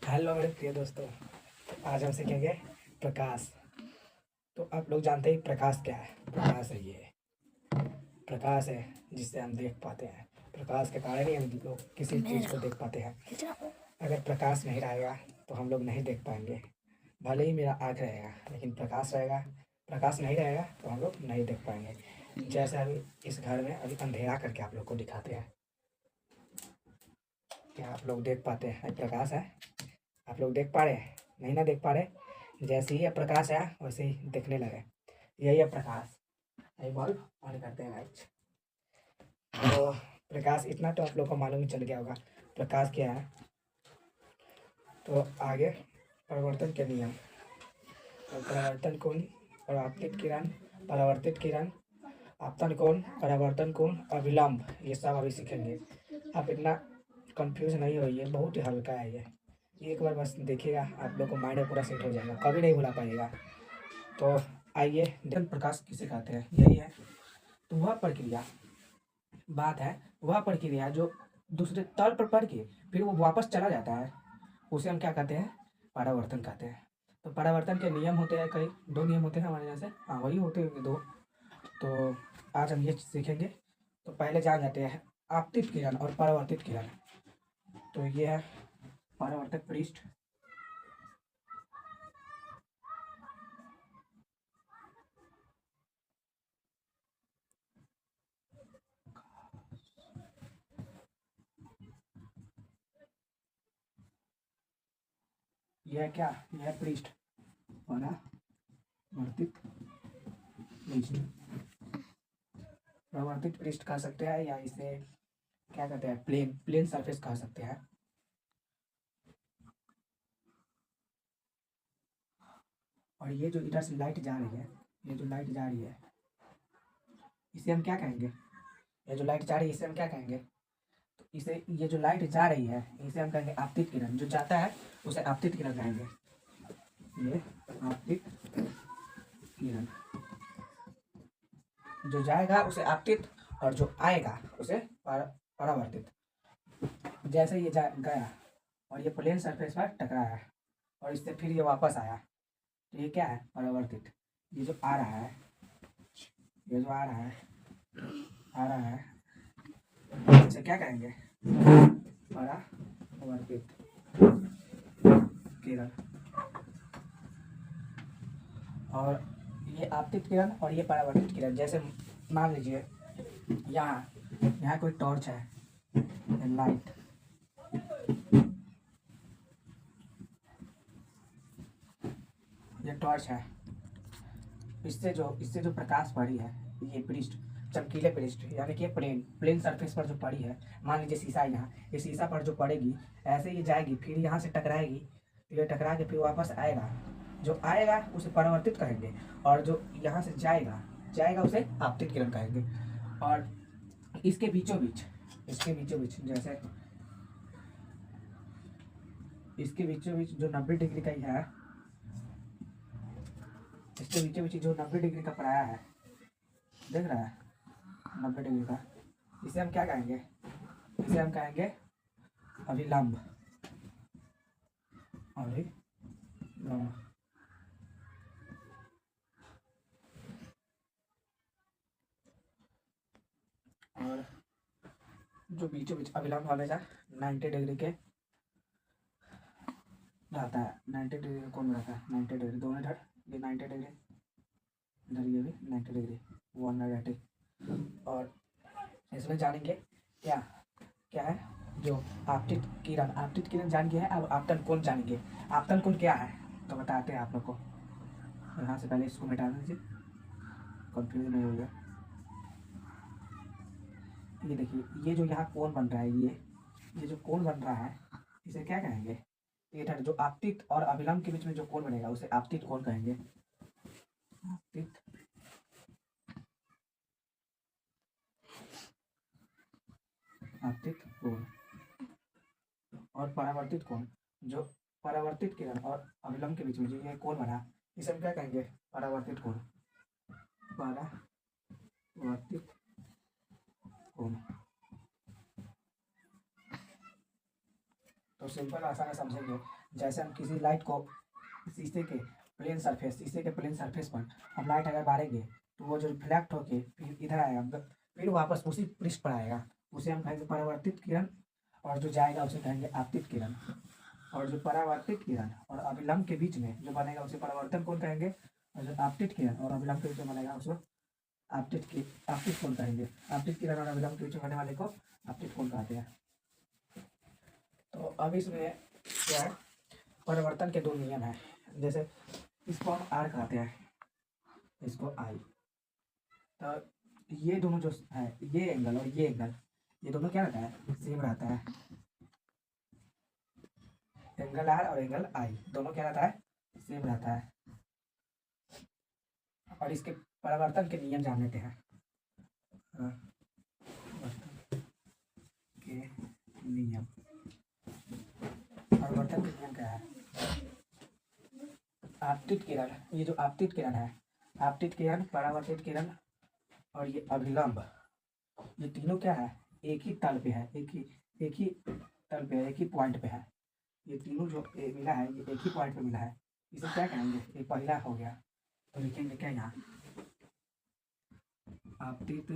Hello मेरे प्रिय दोस्तों। आज हम सीखेंगे प्रकाश। तो आप लोग जानते ही प्रकाश क्या है। प्रकाश है ये प्रकाश है जिससे हम देख पाते हैं। प्रकाश के कारण ही हम लोग किसी चीज़ को देख पाते हैं। अगर प्रकाश नहीं रहेगा तो हम लोग नहीं देख पाएंगे। भले ही मेरा आँख रहेगा लेकिन प्रकाश रहेगा। प्रकाश नहीं रहेगा तो हम लोग नहीं देख पाएंगे। जैसे अभी इस घर में अभी अंधेरा करके आप लोग को दिखाते हैं। क्या आप लोग देख पाते हैं प्रकाश है? आप लोग देख पा रहे हैं? नहीं ना देख पा रहे। जैसे ही ये प्रकाश आया वैसे ही देखने लगे। यही है प्रकाश। यही बल्ब ऑन करते हैं लाइट। तो प्रकाश इतना तो आप लोग को मालूम ही चल गया होगा प्रकाश क्या है। तो आगे परिवर्तन के नियम। तो परावर्तन कोण, परावर्तित किरण, परावर्तित किरण, आपतन कोण, परावर्तन कोण, अभिलंब, ये सब अभी सीखेंगे। आप इतना कंफ्यूज नहीं होइए, बहुत ही हल्का है ये। एक बार बस देखिएगा आप लोग को माइंड में पूरा सेट हो जाएगा, कभी नहीं भुला पाइएगा। तो आइए प्रकाश किसे कहते हैं, यही है। तो वह प्रक्रिया बात है, वह प्रक्रिया जो दूसरे तल पर पढ़ के फिर वो वापस चला जाता है उसे हम क्या कहते हैं? परावर्तन कहते हैं। तो परावर्तन के नियम होते हैं, कई दो नियम होते हैं हमारे यहाँ से। हाँ वही होते हैं दो। तो आज हम ये सीखेंगे। तो पहले जान जाते हैं आपतित किरण और परावर्तित किरण। तो ये है परावर्तक पृष्ठ। यह है क्या? यह है पृष्ठ। परावर्तित पृष्ठ, परावर्तित पृष्ठ कह सकते हैं या इसे क्या कहते हैं? प्लेन सरफेस कह सकते हैं। और ये जो इधर से लाइट जा रही है, ये जो लाइट जा रही है इसे हम क्या कहेंगे? ये जो लाइट जा रही है इसे हम क्या कहेंगे? तो इसे, ये जो लाइट जा रही है इसे हम कहेंगे आपतित किरण। जो जाता है उसे आपतित किरण कहेंगे। ये आपतित किरण। जो जाएगा उसे आपतित और जो आएगा उसे परावर्तित। जैसे ये गया और ये प्लेन सरफेस पर टकराया और इससे फिर ये वापस आया तो ये क्या है? परावर्तित। ये जो आ रहा है, ये जो आ रहा है, आ रहा है, इसे क्या कहेंगे? परावर्तित किरण। और ये आपतित किरण और ये परावर्तित किरण। जैसे मान लीजिए यहाँ यहाँ कोई टॉर्च है, लाइट, ये टॉर्च है। इससे जो प्रकाश पड़ी है, ये पृष्ठ, चमकीले पृष्ठ यानी कि प्लेन सरफेस पर जो पड़ी है, मान लीजिए शीशा यहाँ, ये शीशा पर जो पड़ेगी ऐसे ये जाएगी फिर यहाँ से टकराएगी, तो ये टकरा के फिर वापस आएगा। जो आएगा उसे परावर्तित कहेंगे और जो यहाँ से जाएगा जाएगा उसे आपतित किरण कहेंगे। और इसके बीचों बीच जैसे इसके बीचों बीच जो 90 डिग्री का ही है, इसके बीचों बीच जो 90 डिग्री का पराया है, देख रहा है 90 डिग्री का, इसे हम क्या कहेंगे? इसे हम कहेंगे अभिलंब। अभिलंब। और जो बीचों बीच अभिलंब हमेशा 90 डिग्री के रहता है। 90 डिग्री का कौन रहता है? 90 डिग्री दोनों इधर, ये 90 डिग्री, इधर ये भी 90 डिग्री, 180। और इसमें जानेंगे क्या क्या है? जो आपतित किरण जान गया है। अब आपतन कोण जानेंगे। आपतन कोण क्या है तो बताते हैं आप लोग को। यहाँ से पहले इसको मिटा दीजिए, कंफ्यूज नहीं होगा। ये देखिए, ये जो यहाँ कोण बन रहा है, ये जो कोण बन रहा है इसे क्या कहेंगे? इधर जो आपतित और अभिलंब के बीच में जो कोण बनेगा उसे आपतित कोण कहेंगे। आपतित आपतित कोण। और परावर्तित कोण, जो परावर्तित किरण और अभिलंब के बीच में जो ये कोण बना इसे हम क्या कहेंगे? परावर्तित कोण। परावर्तित कोण। तो सिंपल भाषा में समझेंगे। जैसे हम किसी लाइट को शीशे के प्लेन सरफेस पर हम लाइट अगर मारेंगे तो वो जो रिफ्लेक्ट होके फिर इधर आएगा, फिर वापस उसी पृष्ठ पर आएगा, उसे हम कहेंगे परावर्तित किरण। और जो जाएगा उसे कहेंगे आपतित किरण। और जो परावर्तित किरण और अभिलंब के बीच में जो बनेगा उसे परावर्तन कोण कहेंगे। और जो आपतित किरण और अभिलंब के बीच में बनेगा उसे आपतित कोण कहेंगे। आपतित किरण और अभिलंब के बीच में बनने वाले को आपतित कोण कहते हैं। तो अब इसमें क्या है, परिवर्तन के दो नियम हैं। जैसे इसको हम आर कहते हैं, इसको आई। तो ये दोनों जो है, ये एंगल और ये एंगल, ये दोनों क्या रहता है, सेम रहता है। एंगल आर और एंगल आई दोनों क्या रहता है, सेम रहता है। और इसके परिवर्तन के नियम जान लेते हैं। के नियम, परिवर्तन के नियम क्या है। आपतित किरण, ये जो आपतित किरण है, आपतित किरण, परावर्तित किरण और ये अभिलंब, ये तीनों क्या है, एक ही तल पे है, एक ही तल पे है, एक ही पॉइंट पे है। ये तीनों जो मिला है ये एक ही पॉइंट पे मिला है, इसे क्या कहेंगे, ये पहला हो गया। तो लिखेंगे क्या यहाँ, आपतित,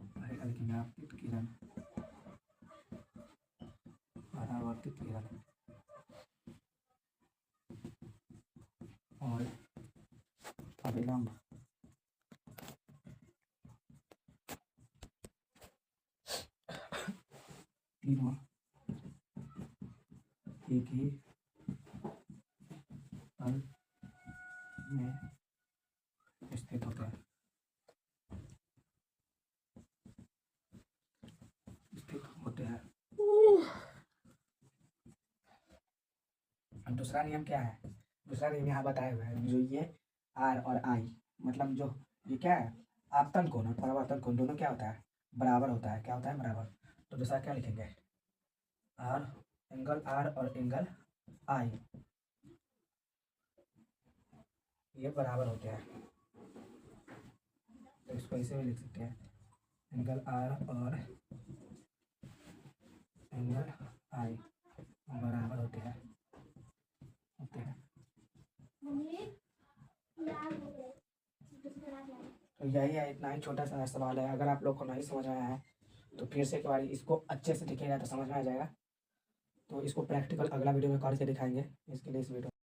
लिखेंगे आपतित किरण, परावर्तित किरण और अभिलंब। तीनों एक ही तल में स्थित होते हैं, दूसरा नियम क्या है, दूसरा नियम यहाँ बताए हुए हैं। जो ये आर और आई, मतलब जो ये क्या है, आपतन कोण और परावर्तन कोण दोनों क्या होता है, बराबर होता है। क्या होता है, बराबर। तो दूसरा क्या लिखेंगे, आर, एंगल आर और एंगल आई ये बराबर होते हैं। तो इसको ऐसे भी लिख सकते हैं, एंगल आर और एंगल आई बराबर होते हैं। तो यही है, इतना ही छोटा सा सवाल है। अगर आप लोग को नहीं समझ में आया है तो फिर से एक बार इसको अच्छे से दिखेगा तो समझ में आ जाएगा। तो इसको प्रैक्टिकल अगला वीडियो में करके दिखाएंगे। इसके लिए इस वीडियो